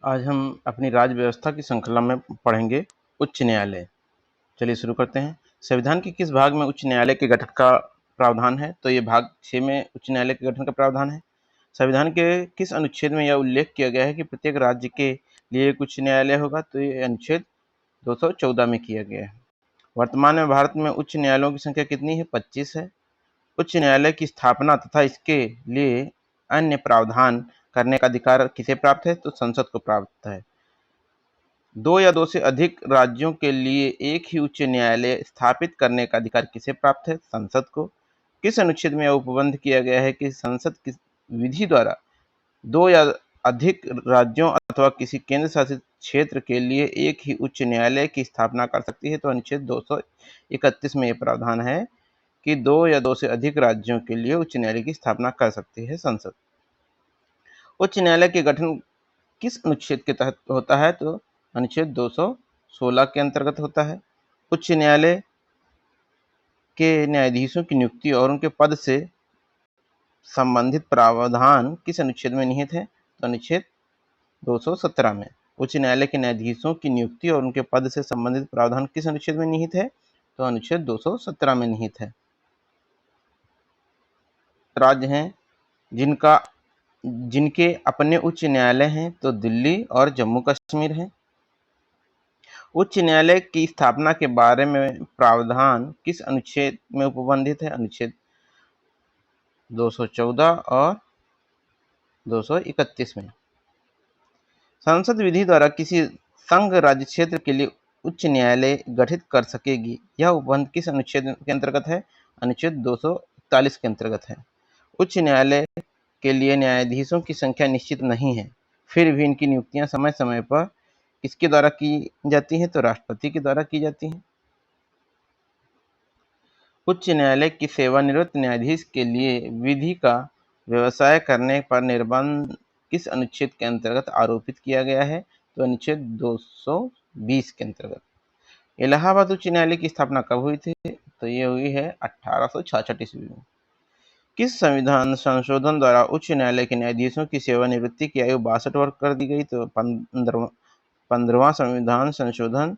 आज हम अपनी राज्य व्यवस्था की श्रृंखला में पढ़ेंगे उच्च न्यायालय। चलिए शुरू करते हैं। संविधान के किस भाग में उच्च न्यायालय के गठन का प्रावधान है? तो ये भाग 6 में उच्च न्यायालय के गठन का प्रावधान है। संविधान के किस अनुच्छेद में यह उल्लेख किया गया है कि प्रत्येक राज्य के लिए एक उच्च न्यायालय होगा? तो ये अनुच्छेद 214 में किया गया है। वर्तमान में भारत में उच्च न्यायालयों की संख्या कितनी है? 25 है। उच्च न्यायालय की स्थापना तथा इसके लिए अन्य प्रावधान करने का अधिकार किसे प्राप्त है? तो संसद को प्राप्त है। 2 या 2 से अधिक राज्यों के लिए एक ही उच्च न्यायालय स्थापित करने का अधिकार किसे प्राप्त है? संसद को। किस अनुच्छेद में यह उपबंध किया गया है कि संसद की विधि द्वारा 2 या अधिक राज्यों अथवा किसी केंद्र शासित क्षेत्र के लिए एक ही उच्च न्यायालय की स्थापना कर सकती है? तो अनुच्छेद 231 में यह प्रावधान है कि 2 या 2 से अधिक राज्यों के लिए उच्च न्यायालय की स्थापना कर सकती है संसद। उच्च न्यायालय के गठन किस अनुच्छेद के तहत होता है? तो अनुच्छेद 216 के अंतर्गत होता है। उच्च न्यायालय के न्यायाधीशों की नियुक्ति और उनके पद से संबंधित प्रावधान किस अनुच्छेद में निहित है? तो अनुच्छेद 217 में। उच्च न्यायालय के न्यायाधीशों की नियुक्ति और उनके पद से संबंधित प्रावधान किस अनुच्छेद में निहित है? तो अनुच्छेद 217 में निहित है। राज्य हैं जिनके अपने उच्च न्यायालय हैं, तो दिल्ली और जम्मू कश्मीर है। उच्च न्यायालय की स्थापना के बारे में प्रावधान किस अनुच्छेद में उपबंधित है? अनुच्छेद 214 और 231 में। संसद विधि द्वारा किसी संघ राज्य क्षेत्र के लिए उच्च न्यायालय गठित कर सकेगी, यह उपबंध किस अनुच्छेद के अंतर्गत है? अनुच्छेद 241 के अंतर्गत है। उच्च न्यायालय के लिए न्यायाधीशों की संख्या निश्चित नहीं है, फिर भी इनकी नियुक्तियां समय समय पर किसके द्वारा की जाती हैं? तो राष्ट्रपति के द्वारा की जाती हैं। उच्च न्यायालय की सेवानिवृत्त न्यायाधीश के लिए विधि का व्यवसाय करने पर निर्बंध किस अनुच्छेद के अंतर्गत आरोपित किया गया है? तो अनुच्छेद 220 के अंतर्गत। इलाहाबाद उच्च न्यायालय की स्थापना कब हुई थी? तो ये हुई है 1866 ईस्वी में। किस संविधान संशोधन द्वारा उच्च न्यायालय के न्यायाधीशों की सेवानिवृत्ति की आयु 62 वर्ष कर दी गई? तो 15वां संविधान संशोधन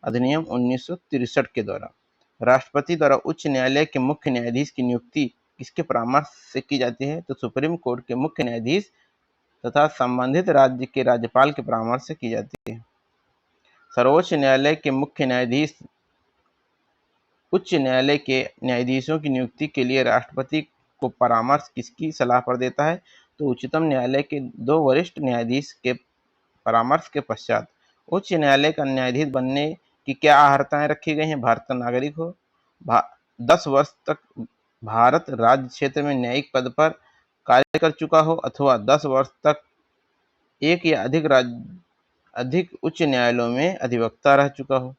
अधिनियम 1963 के द्वारा। राष्ट्रपति द्वारा उच्च न्यायालय के मुख्य न्यायाधीश की नियुक्ति किसके परामर्श से की जाती है? तो सुप्रीम कोर्ट के मुख्य न्यायाधीश तथा संबंधित राज्य के राज्यपाल के परामर्श से की जाती है। सर्वोच्च न्यायालय के मुख्य न्यायाधीश उच्च न्यायालय के न्यायाधीशों की नियुक्ति के लिए राष्ट्रपति को परामर्श किसकी सलाह पर देता है? तो उच्चतम न्यायालय के 2 वरिष्ठ न्यायाधीश के परामर्श के पश्चात। उच्च न्यायालय का न्यायाधीश बनने की क्या अर्हताएं रखी गई हैं? भारत का नागरिक हो, 10 वर्ष तक भारत राज्य क्षेत्र में न्यायिक पद पर कार्य कर चुका हो, अथवा 10 वर्ष तक एक या अधिक उच्च न्यायालयों में अधिवक्ता रह चुका हो।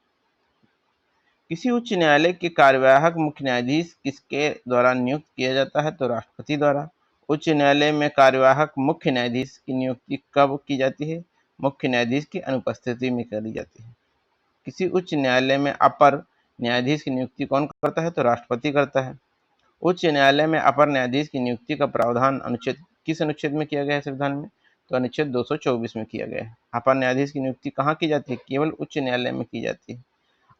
किसी उच्च न्यायालय के कार्यवाहक मुख्य न्यायाधीश किसके द्वारा नियुक्त किया जाता है? तो राष्ट्रपति द्वारा। उच्च न्यायालय में कार्यवाहक मुख्य न्यायाधीश की नियुक्ति कब की जाती है? मुख्य न्यायाधीश की अनुपस्थिति में करी जाती है। किसी उच्च न्यायालय में अपर न्यायाधीश की नियुक्ति कौन करता है? तो राष्ट्रपति करता है। उच्च न्यायालय में अपर न्यायाधीश की नियुक्ति का प्रावधान किस अनुच्छेद में किया गया है संविधान में? तो अनुच्छेद 224 में किया गया है। अपर न्यायाधीश की नियुक्ति कहाँ की जाती है? केवल उच्च न्यायालय में की जाती है।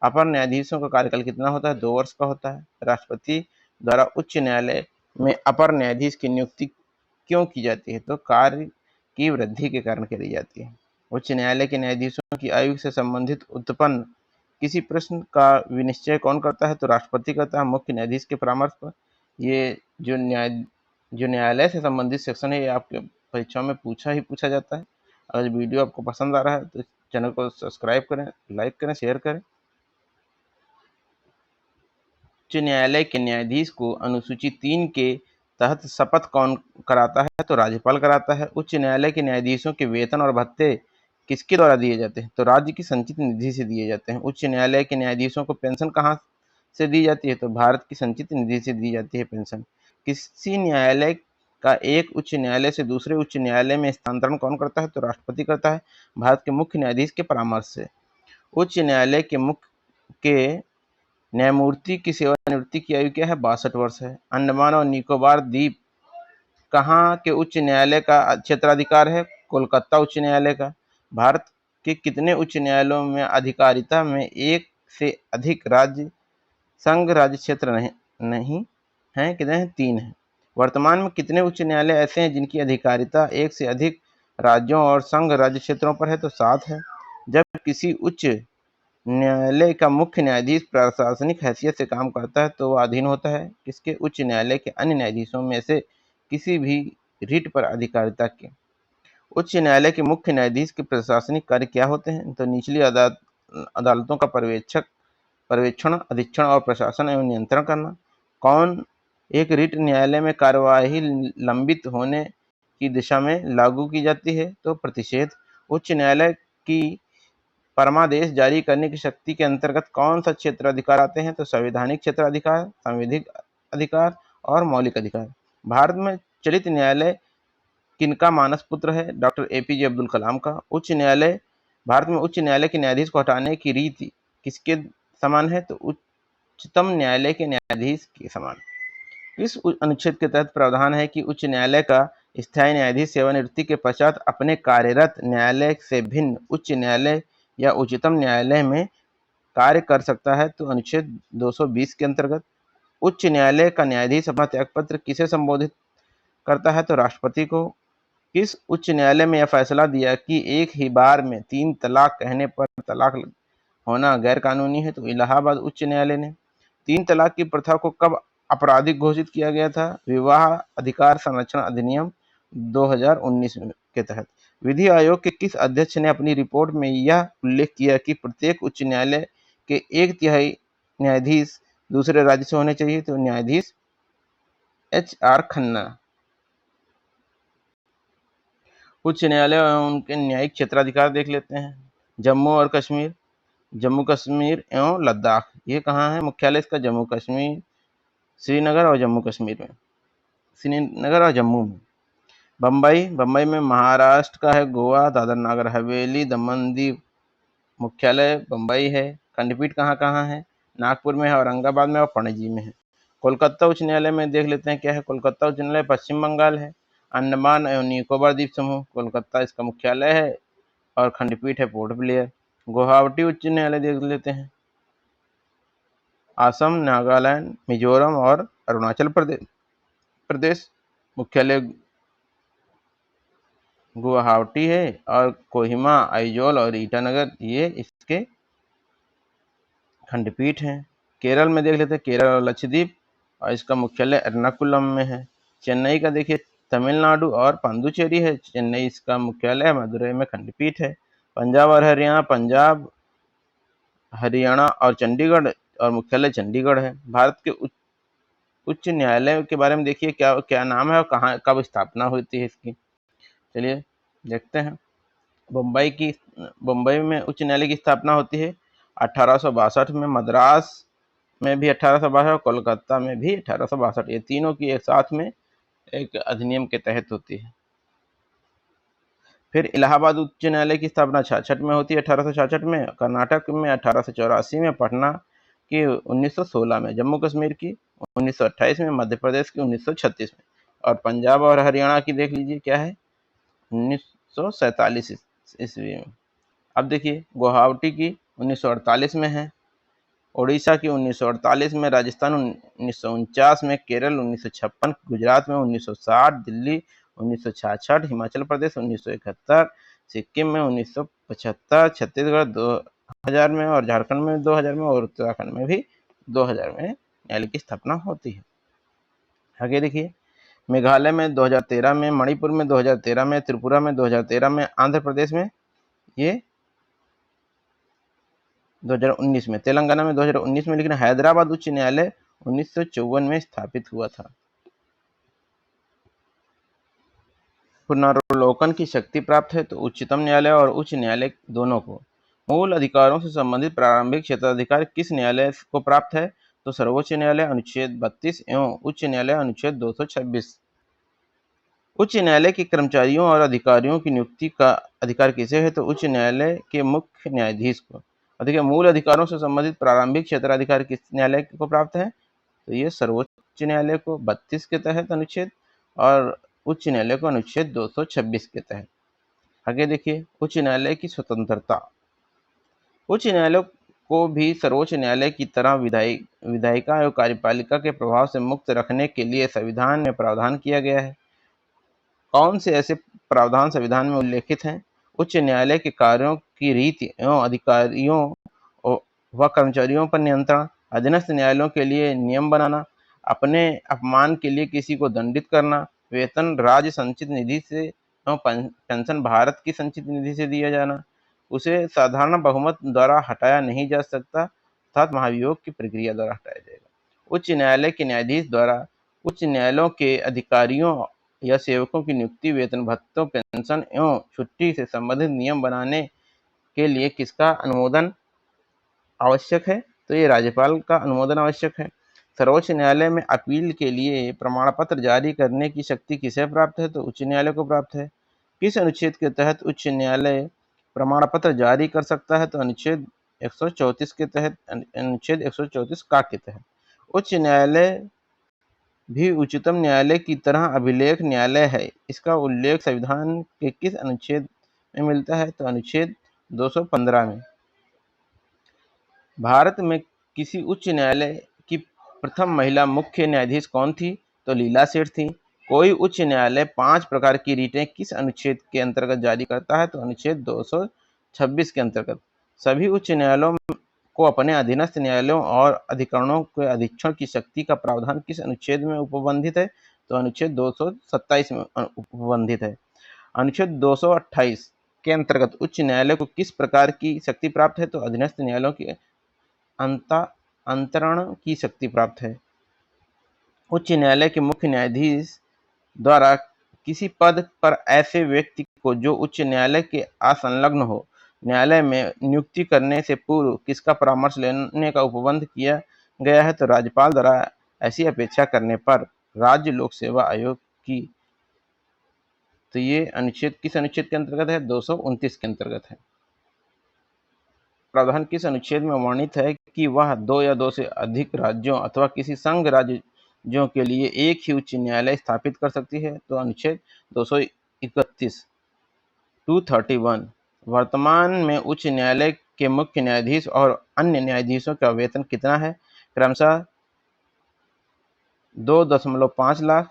अपर न्यायाधीशों का कार्यकाल कितना होता है? 2 वर्ष का होता है। राष्ट्रपति द्वारा उच्च न्यायालय में अपर न्यायाधीश की नियुक्ति क्यों की जाती है? तो कार्य की वृद्धि के कारण करी जाती है। उच्च न्यायालय के न्यायाधीशों की आयु से संबंधित उत्पन्न किसी प्रश्न का विनिश्चय कौन करता है? तो राष्ट्रपति करता है मुख्य न्यायाधीश के परामर्श पर। ये जो न्यायालय से संबंधित सेक्शन है, ये आपके परीक्षा में पूछा जाता है। अगर वीडियो आपको पसंद आ रहा है तो चैनल को सब्सक्राइब करें, लाइक करें, शेयर करें। उच्च न्यायालय के न्यायाधीश को अनुसूची 3 के तहत शपथ कौन कराता है? तो राज्यपाल कराता है। उच्च न्यायालय के न्यायाधीशों के वेतन और भत्ते किसके द्वारा दिए जाते हैं? तो राज्य की संचित निधि से दिए जाते हैं। उच्च न्यायालय के न्यायाधीशों को पेंशन कहाँ से दी जाती है? तो भारत की संचित निधि से दी जाती है पेंशन। किसी न्यायालय का एक उच्च न्यायालय से दूसरे उच्च न्यायालय में स्थानांतरण कौन करता है? तो राष्ट्रपति करता है भारत के मुख्य न्यायाधीश के परामर्श से। उच्च न्यायालय के न्यायमूर्ति की सेवानिवृत्ति की आयु क्या है? 62 वर्ष है। अंडमान और निकोबार द्वीप कहाँ के उच्च न्यायालय का क्षेत्राधिकार है? कोलकाता उच्च न्यायालय का। भारत के कितने उच्च न्यायालयों में अधिकारिता में एक से अधिक राज्य संघ राज्य क्षेत्र नहीं हैं? कितने हैं? 3 हैं। वर्तमान में कितने उच्च न्यायालय ऐसे हैं जिनकी अधिकारिता एक से अधिक राज्यों और संघ राज्य क्षेत्रों पर है? तो 7 है। जब किसी उच्च न्यायालय का मुख्य न्यायाधीश प्रशासनिक हैसियत से काम करता है तो वह अधीन होता है किसके? उच्च न्यायालय के अन्य न्यायाधीशों में से किसी भी रिट पर अधिकारिता के। उच्च न्यायालय के मुख्य न्यायाधीश के प्रशासनिक कार्य क्या होते हैं? तो निचली अदालतों का पर्यवेक्षण, अधीक्षण और प्रशासन एवं नियंत्रण करना। कौन एक रिट न्यायालय में कार्यवाही लंबित होने की दिशा में लागू की जाती है? तो प्रतिषेध। उच्च न्यायालय की परमादेश जारी करने की शक्ति के अंतर्गत कौन सा क्षेत्राधिकार आते हैं? तो संवैधानिक क्षेत्राधिकार, संविधिक अधिकार और मौलिक अधिकार। भारत में चलित न्यायालय किनका मानस पुत्र है? डॉक्टर एपीजे अब्दुल कलाम का। भारत में उच्च न्यायालय के न्यायाधीश को हटाने की रीति किसके समान है? तो उच्चतम न्यायालय के न्यायाधीश के समान। इस अनुच्छेद के तहत प्रावधान है कि उच्च न्यायालय का स्थायी न्यायाधीश सेवानिवृत्ति के पश्चात अपने कार्यरत न्यायालय से भिन्न उच्च न्यायालय या उच्चतम न्यायालय में कार्य कर सकता है। तो अनुच्छेद 220 के अंतर्गत उच्च न्यायालय का न्यायाधीश अपना त्यागपत्र किसे संबोधित करता है? तो राष्ट्रपति को। किस उच्च न्यायालय में यह फैसला दिया कि एक ही बार में 3 तलाक कहने पर तलाक होना गैर कानूनी है? तो इलाहाबाद उच्च न्यायालय ने। 3 तलाक की प्रथा को कब आपराधिक घोषित किया गया था? विवाह अधिकार संरक्षण अधिनियम 2019 के तहत। विधि आयोग के किस अध्यक्ष ने अपनी रिपोर्ट में यह उल्लेख किया कि प्रत्येक उच्च न्यायालय के 1/3 न्यायाधीश दूसरे राज्य से होने चाहिए? तो न्यायाधीश HR खन्ना। उच्च न्यायालय एवं उनके न्यायिक क्षेत्राधिकार देख लेते हैं। जम्मू और कश्मीर, जम्मू कश्मीर एवं लद्दाख, ये कहाँ है? मुख्यालय इसका जम्मू कश्मीर, श्रीनगर और जम्मू कश्मीर में, श्रीनगर और जम्मू में। बम्बई में महाराष्ट्र का है। गोवा, दादर नगर हवेली, दमन दीव, मुख्यालय बम्बई है। खंडपीठ कहाँ कहाँ है? नागपुर में है, औरंगाबाद में और पणजी में है। कोलकाता उच्च न्यायालय में देख लेते हैं क्या है। कोलकाता उच्च न्यायालय पश्चिम बंगाल है। अंडमान एवं निकोबार द्वीप समूह, कोलकाता इसका मुख्यालय है और खंडपीठ है पोर्ट ब्लेयर। गुवाहाटी उच्च न्यायालय देख लेते हैं। असम, नागालैंड, मिजोरम और अरुणाचल प्रदेश, मुख्यालय गुवाहाटी है और कोहिमा, आइजोल और ईटानगर ये इसके खंडपीठ हैं। केरल में देख लेते हैं। केरल और लक्षद्वीप और इसका मुख्यालय एर्नाकुलम में है। चेन्नई का देखिए तमिलनाडु और पांडुचेरी है। चेन्नई इसका मुख्यालय है। मदुरई में खंडपीठ है। पंजाब, हरियाणा और चंडीगढ़ और मुख्यालय चंडीगढ़ है। भारत के उच्च न्यायालय के बारे में देखिए क्या क्या नाम है और कहाँ कब स्थापना होती है इसकी। चलिए देखते हैं। बम्बई में उच्च न्यायालय की स्थापना होती है 1862 में। मद्रास में भी 1862 और कोलकाता में भी 1862। ये तीनों की एक साथ में एक अधिनियम के तहत होती है। फिर इलाहाबाद उच्च न्यायालय की स्थापना 66 में होती है, 1866 में। कर्नाटक में 1884 में। पटना की 1916 में। जम्मू कश्मीर की 1928 में। मध्य प्रदेश की 1936 में। और पंजाब और हरियाणा की देख लीजिए क्या है 1947 ईस्वी में। अब देखिए गुवाहाटी की 1948 में है। ओडिशा की 1948 में। राजस्थान 1949 में। केरल 1956, गुजरात में 1960, दिल्ली 1966, हिमाचल प्रदेश 1971, सिक्किम में 1975, छत्तीसगढ़ 2000 में और झारखंड में 2000 में और उत्तराखंड में भी 2000 में न्यायालय की स्थापना होती है। आगे देखिए मेघालय में 2013 में, मणिपुर में 2013 में, त्रिपुरा में 2013 में, आंध्र प्रदेश में ये 2019 में, तेलंगाना में 2019 में, लेकिन हैदराबाद उच्च न्यायालय 1954 में स्थापित हुआ था। पुनर्वलोकन की शक्ति प्राप्त है तो उच्चतम न्यायालय और उच्च न्यायालय दोनों को। मूल अधिकारों से संबंधित प्रारंभिक क्षेत्राधिकार किस न्यायालय को प्राप्त है? तो सर्वोच्च न्यायालय अनुच्छेद 32 एवं उच्च न्यायालय अनुच्छेद 226। उच्च न्यायालय के कर्मचारियों और अधिकारियों की नियुक्ति का अधिकार किसे है? तो उच्च न्यायालय के मुख्य न्यायाधीश को। और देखिए मूल अधिकारों से संबंधित प्रारंभिक क्षेत्राधिकार किस न्यायालय को प्राप्त है? तो ये सर्वोच्च न्यायालय को 32 के तहत अनुच्छेद और उच्च न्यायालय को अनुच्छेद 226 के तहत। आगे देखिए, उच्च न्यायालय की स्वतंत्रता। उच्च न्यायालय को भी सर्वोच्च न्यायालय की तरह विधायिका एवं कार्यपालिका के प्रभाव से मुक्त रखने के लिए संविधान में प्रावधान किया गया है। कौन से ऐसे प्रावधान संविधान में उल्लेखित हैं? उच्च न्यायालय के कार्यों की रीति एवं अधिकारियों व कर्मचारियों पर नियंत्रण, अधीनस्थ न्यायालयों के लिए नियम बनाना, अपने अपमान के लिए किसी को दंडित करना, वेतन राज्य संचित निधि से एवं पेंशन भारत की संचित निधि से दिया जाना, उसे साधारण बहुमत द्वारा हटाया नहीं जा सकता अर्थात महाभियोग की प्रक्रिया द्वारा हटाया जाएगा। उच्च न्यायालय के न्यायाधीश द्वारा उच्च न्यायालयों के अधिकारियों या सेवकों की नियुक्ति, वेतन भत्तों, पेंशन एवं छुट्टी से संबंधित नियम बनाने के लिए किसका अनुमोदन आवश्यक है? तो ये राज्यपाल का अनुमोदन आवश्यक है। सर्वोच्च न्यायालय में अपील के लिए प्रमाण पत्र जारी करने की शक्ति किसे प्राप्त है? तो उच्च न्यायालय को प्राप्त है। किस अनुच्छेद के तहत उच्च न्यायालय प्रमाण पत्र जारी कर सकता है? तो अनुच्छेद 134 के तहत, अनुच्छेद 134 का के तहत। उच्च न्यायालय भी उच्चतम न्यायालय की तरह अभिलेख न्यायालय है। इसका उल्लेख संविधान के किस अनुच्छेद में मिलता है? तो अनुच्छेद 215 में। भारत में किसी उच्च न्यायालय की प्रथम महिला मुख्य न्यायाधीश कौन थी? तो लीला सेठ थी। कोई उच्च न्यायालय 5 प्रकार की रीटें किस अनुच्छेद के अंतर्गत जारी करता है? तो अनुच्छेद 226 के अंतर्गत। सभी उच्च न्यायालयों को अपने अधीनस्थ न्यायालयों और अधिकरणों के अधीक्षण की शक्ति का प्रावधान किस अनुच्छेद में उपबंधित है? तो अनुच्छेद 227 में उपबंधित है। अनुच्छेद 228 के अंतर्गत उच्च न्यायालय को किस प्रकार की शक्ति प्राप्त है? तो अधीनस्थ न्यायालयों की अंतरण की शक्ति प्राप्त है। उच्च न्यायालय के मुख्य न्यायाधीश द्वारा किसी पद पर ऐसे व्यक्ति को जो उच्च न्यायालय के असंलग्न हो, न्यायालय में नियुक्ति करने से पूर्व किसका परामर्श लेने का उपबंध किया गया है? तो राज्यपाल द्वारा ऐसी अपेक्षा करने पर राज्य लोक सेवा आयोग की। तो ये अनुच्छेद किस अनुच्छेद के अंतर्गत है? 229 के अंतर्गत है। प्रावधान किस अनुच्छेद में वर्णित है कि वह 2 या 2 से अधिक राज्यों अथवा किसी संघ राज्यों के लिए एक ही उच्च न्यायालय स्थापित कर सकती है? तो अनुच्छेद 231। 231 वर्तमान में उच्च न्यायालय के मुख्य न्यायाधीश और अन्य न्यायाधीशों का वेतन कितना है? क्रमशः 2.5 लाख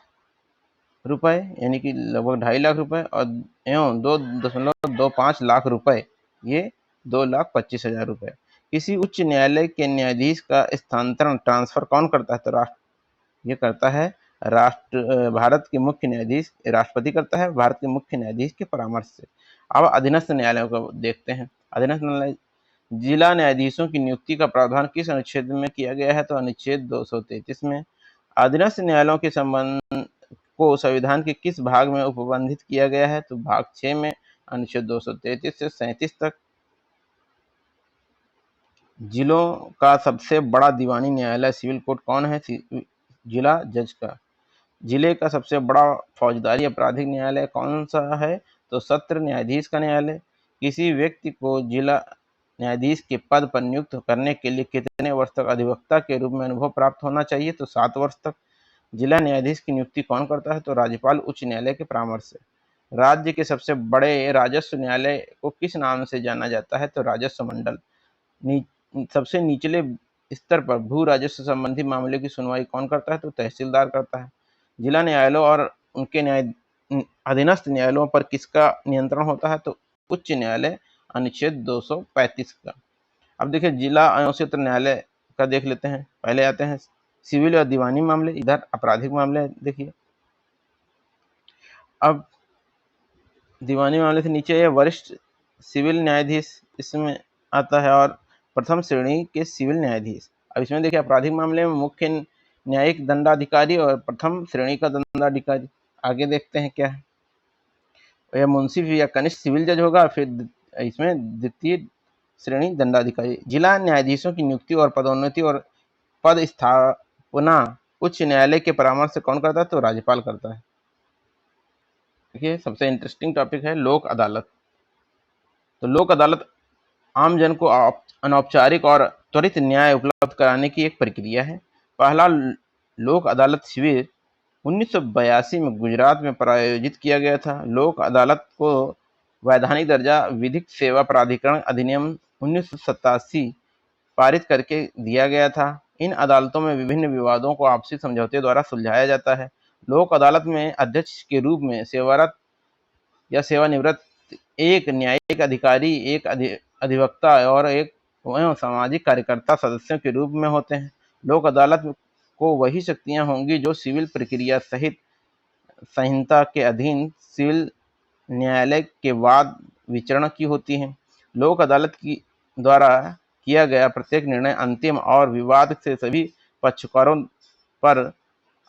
रुपए यानी कि लगभग 2.5 लाख रुपए और एवं 2.25 लाख रुपए, ये 2,25,000 रुपए। किसी उच्च न्यायालय के न्यायाधीश का स्थानांतरण ट्रांसफर कौन करता है? तो ये करता है भारत के मुख्य न्यायाधीश, राष्ट्रपति करता है भारत के मुख्य न्यायाधीश के परामर्श से। अब अधीनस्थ न्यायालयों को देखते हैं। अधीनस्थ न्यायालय जिला न्यायाधीशों की नियुक्ति का प्रावधान किस अनुच्छेद में किया गया है? तो अनुच्छेद 233 में। अधीनस्थ न्यायालयों के संबंध को संविधान के किस भाग में उपबंधित किया गया है? तो भाग 6 में, अनुच्छेद 233 से 37 तक। जिलों का सबसे बड़ा दीवानी न्यायालय सिविल कोर्ट कौन है? जिला जज का। जिले का सबसे बड़ा फौजदारी आपराधिक न्यायालय कौन सा है? तो सत्र न्यायाधीश का न्यायालय। किसी व्यक्ति को जिला न्यायाधीश के पद पर नियुक्त करने के लिए कितने वर्ष तक अधिवक्ता के रूप में अनुभव प्राप्त होना चाहिए? तो 7 वर्ष तक। जिला न्यायाधीश की नियुक्ति कौन करता है? तो राज्यपाल उच्च न्यायालय के परामर्श से। राज्य के सबसे बड़े राजस्व न्यायालय को किस नाम से जाना जाता है? तो राजस्व मंडल। सबसे निचले स्तर पर भू राजस्व संबंधी मामले की सुनवाई कौन करता है? तो तहसीलदार करता है। जिला न्यायालयों और उनके अधीनस्थ न्यायालयों पर किसका नियंत्रण होता है? तो उच्च न्यायालय, अनुच्छेद 235 का। अब देखिए जिला एवं क्षेत्र न्यायालय का देख लेते हैं। पहले आते हैं सिविल और दीवानी मामले, इधर आपराधिक मामले देखिए। अब दीवानी मामले से नीचे ये वरिष्ठ सिविल न्यायाधीश इसमें आता है और प्रथम श्रेणी के सिविल न्यायाधीश। अब इसमें देखिए आपराधिक मामले में मुख्य न्यायिक दंडाधिकारी और प्रथम श्रेणी का दंडाधिकारी। आगे देखते हैं क्या है। यह मुंसिफ या कनिष्ठ सिविल जज होगा, फिर इसमें द्वितीय श्रेणी दंडाधिकारी। जिला न्यायाधीशों की नियुक्ति और पदोन्नति और पद स्थापना उच्च न्यायालय के परामर्श से कौन करता है? तो राज्यपाल करता है। देखिए सबसे इंटरेस्टिंग टॉपिक है लोक अदालत। तो लोक अदालत आम जन को अनौपचारिक और त्वरित न्याय उपलब्ध कराने की एक प्रक्रिया है। पहला लोक अदालत शिविर 1982 में गुजरात में प्रायोजित किया गया था। लोक अदालत को वैधानिक दर्जा विधिक सेवा प्राधिकरण अधिनियम 1987 पारित करके दिया गया था। इन अदालतों में विभिन्न विवादों को आपसी समझौते द्वारा सुलझाया जाता है। लोक अदालत में अध्यक्ष के रूप में सेवारत या सेवानिवृत्त एक न्यायिक अधिकारी, एक अधिवक्ता और एक एवं सामाजिक कार्यकर्ता सदस्यों के रूप में होते हैं। लोक अदालत को वही शक्तियां होंगी जो सिविल प्रक्रिया सहित संहिता के अधीन सिविल न्यायालय के वाद विचरण की होती हैं। लोक अदालत की द्वारा किया गया प्रत्येक निर्णय अंतिम और विवाद से सभी पक्षकारों पर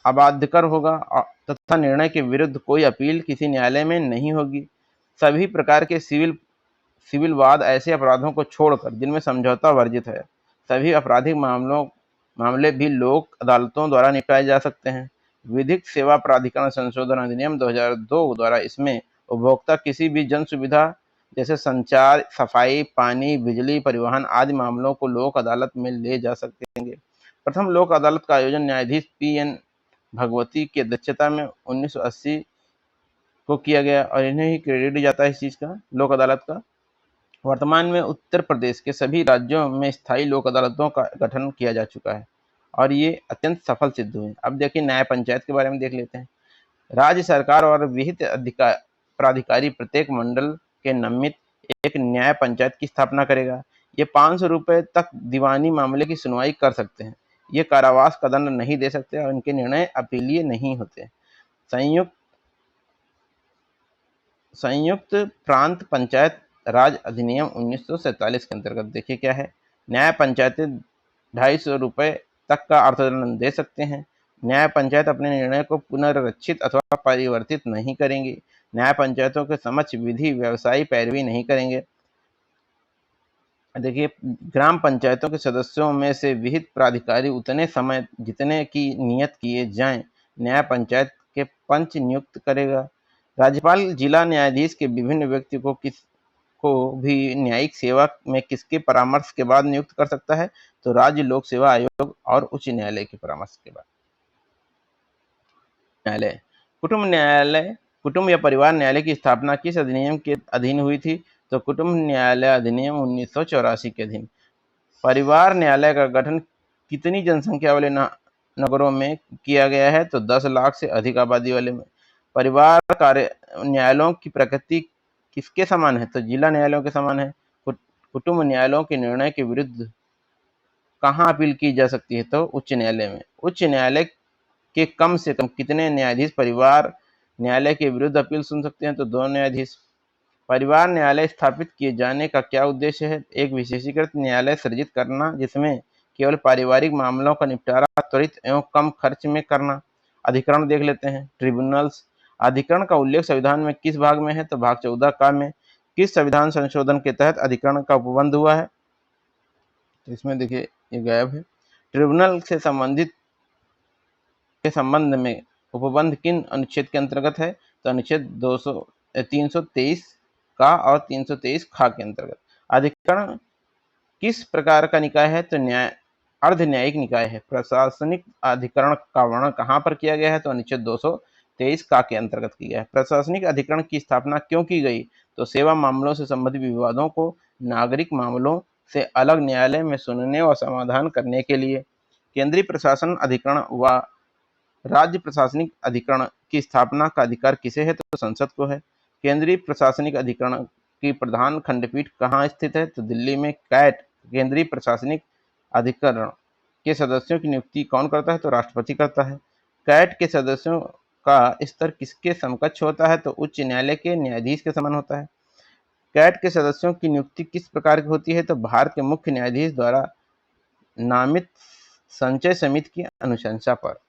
अबाध्यकर होगा तथा निर्णय के विरुद्ध कोई अपील किसी न्यायालय में नहीं होगी। सभी प्रकार के सिविल वाद ऐसे अपराधों को छोड़कर जिनमें समझौता वर्जित है, सभी आपराधिक मामले भी लोक अदालतों द्वारा निपटाए जा सकते हैं। विधिक सेवा प्राधिकरण संशोधन अधिनियम 2002 द्वारा इसमें उपभोक्ता किसी भी जन सुविधा जैसे संचार, सफाई, पानी, बिजली, परिवहन आदि मामलों को लोक अदालत में ले जा सकेंगे। प्रथम लोक अदालत का आयोजन न्यायाधीश P.N. भगवती की अध्यक्षता में 1980 को किया गया और इन्हें ही क्रेडिट जाता है इस चीज़ का, लोक अदालत का। वर्तमान में उत्तर प्रदेश के सभी राज्यों में स्थायी लोक अदालतों का गठन किया जा चुका है और ये अत्यंत सफल सिद्ध हुए। अब देखिए न्याय पंचायत के बारे में देख लेते हैं। राज्य सरकार और विहित प्राधिकारी प्रत्येक मंडल के नमित एक न्याय पंचायत की स्थापना करेगा। ये 500 रुपये तक दीवानी मामले की सुनवाई कर सकते हैं। ये कारावास का दंड नहीं दे सकते और इनके निर्णय अपीलीय नहीं होते। संयुक्त प्रांत पंचायत राज अधिनियम 1947 के अंतर्गत देखिए क्या है। न्याय पंचायतें 250 रुपये तक का अर्थदंड दे सकते हैं। न्याय पंचायत अपने निर्णय को पुनर्रक्षित अथवा परिवर्तित नहीं करेंगी। न्याय पंचायतों के समक्ष विधि व्यवसायी पैरवी नहीं करेंगे। देखिए ग्राम पंचायतों के सदस्यों में से विहित प्राधिकारी उतने समय जितने की नियत किए जाएं न्याय पंचायत के पंच नियुक्त करेगा। राज्यपाल जिला न्यायाधीश के विभिन्न व्यक्ति को भी न्यायिक सेवा में किसके परामर्श के बाद नियुक्त कर सकता है, तो राज्य लोक सेवा आयोग और उच्च न्यायालय के परामर्श के बाद। कुटुंब या परिवार न्यायालय की स्थापना किस अधिनियम के अधीन हुई थी, तो कुटुंब न्यायालय अधिनियम 1984 के अधीन। परिवार न्यायालय का गठन कितनी जनसंख्या वाले नगरों में किया गया है, तो 10 लाख से अधिक आबादी वाले में। परिवार कार्य न्यायालयों की प्रकृति किसके समान है, तो जिला न्यायालयों के समान है। कुटुंब न्यायालयों के निर्णय के विरुद्ध कहाँ अपील की जा सकती है, तो उच्च न्यायालय में। उच्च न्यायालय के कम से कम कितने न्यायाधीश परिवार न्यायालय के विरुद्ध अपील सुन सकते हैं, तो 2 न्यायाधीश। परिवार न्यायालय स्थापित किए जाने का क्या उद्देश्य है, एक विशेषीकृत न्यायालय सृजित करना जिसमें केवल पारिवारिक मामलों का निपटारा त्वरित एवं कम खर्च में करना। अधिकरण देख लेते हैं, ट्रिब्यूनल्स। अधिकरण का उल्लेख संविधान में किस भाग में है, तो भाग 14 का में। किस संविधान संशोधन के तहत अधिकरण का उपबंध हुआ है, तो इसमें देखिए ये गायब है। ट्रिब्यूनल से संबंधित के संबंध में उपबंध किन अनुच्छेद के अंतर्गत है, तो अनुच्छेद 323 का और 323 खा के अंतर्गत। अधिकरण किस प्रकार का निकाय है, तो अर्ध न्यायिक निकाय है। प्रशासनिक अधिकरण का वर्णन कहाँ पर किया गया है, तो अनुच्छेद 223 का के अंतर्गत किया गया है। प्रशासनिक अधिकरण की स्थापना क्यों की गई, तो सेवा मामलों से संबंधित विवादों को नागरिक मामलों से अलग न्यायालय में सुनने और समाधान करने के लिए। केंद्रीय प्रशासन अधिकरण व राज्य प्रशासनिक अधिकरण की स्थापना का अधिकार किसे है, तो संसद को है। केंद्रीय प्रशासनिक अधिकरण की प्रधान खंडपीठ कहाँ स्थित है, तो दिल्ली में। कैट केंद्रीय प्रशासनिक अधिकरण के सदस्यों की नियुक्ति कौन करता है, तो राष्ट्रपति करता है। कैट के सदस्यों का स्तर किसके समकक्ष होता है, तो उच्च न्यायालय के न्यायाधीश के समान होता है। कैट के सदस्यों की नियुक्ति किस प्रकार की होती है, तो भारत के मुख्य न्यायाधीश द्वारा नामित संचय समिति की अनुशंसा पर।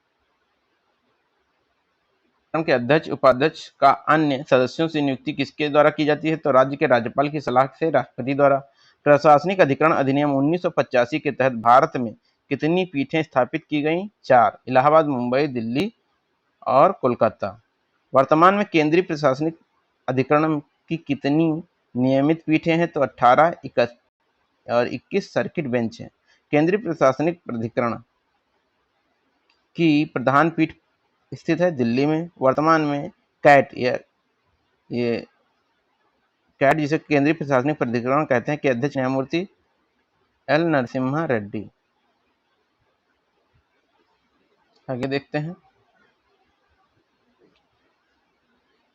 के अध्यक्ष उपाध्यक्ष का अन्य सदस्यों से नियुक्ति किसके द्वारा की जाती है, तो राज्य के राज्यपाल की सलाह से राष्ट्रपति द्वारा। प्रशासनिक अधिकरण अधिनियम 1985 के तहत भारत में कितनी पीठें स्थापित की गई, 4। इलाहाबाद, मुंबई, दिल्ली और कोलकाता। वर्तमान में केंद्रीय प्रशासनिक अधिकरण की कितनी नियमित पीठें हैं, तो 18 और 21 सर्किट बेंच हैं। केंद्रीय प्रशासनिक अधिकरण की प्रधान पीठ स्थित है दिल्ली में। वर्तमान में कैट ये कैट, जिसे केंद्रीय प्रशासनिक प्राधिकरण कहते हैं, के अध्यक्ष न्यायमूर्ति एल नरसिम्हा रेड्डी। आगे देखते हैं,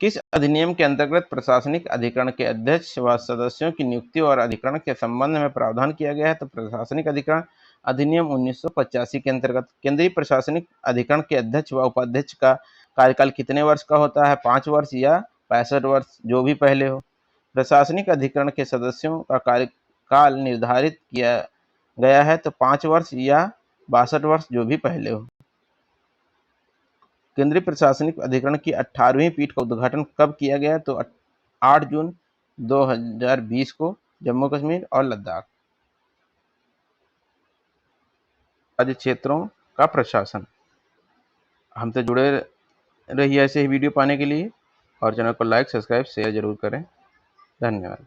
किस अधिनियम के अंतर्गत प्रशासनिक अधिकरण के अध्यक्ष व सदस्यों की नियुक्ति और अधिकरण के संबंध में प्रावधान किया गया है? तो प्रशासनिक अधिकरण अधिनियम 1985 के अंतर्गत केंद्रीय प्रशासनिक अधिकरण के अध्यक्ष व उपाध्यक्ष का कार्यकाल कितने वर्ष का होता है? 5 वर्ष या 65 वर्ष, जो भी पहले हो। प्रशासनिक अधिकरण के सदस्यों का कार्यकाल निर्धारित किया गया है, तो 5 वर्ष या 62 वर्ष, जो भी पहले हो। केंद्रीय प्रशासनिक अधिकरण की 18वीं पीठ का उद्घाटन कब किया गया? तो 8 जून 2020 को जम्मू कश्मीर और लद्दाख। राज्य क्षेत्रों का प्रशासन। हमसे जुड़े रहिए ऐसे ही वीडियो पाने के लिए, और चैनल को लाइक, सब्सक्राइब, शेयर जरूर करें। धन्यवाद।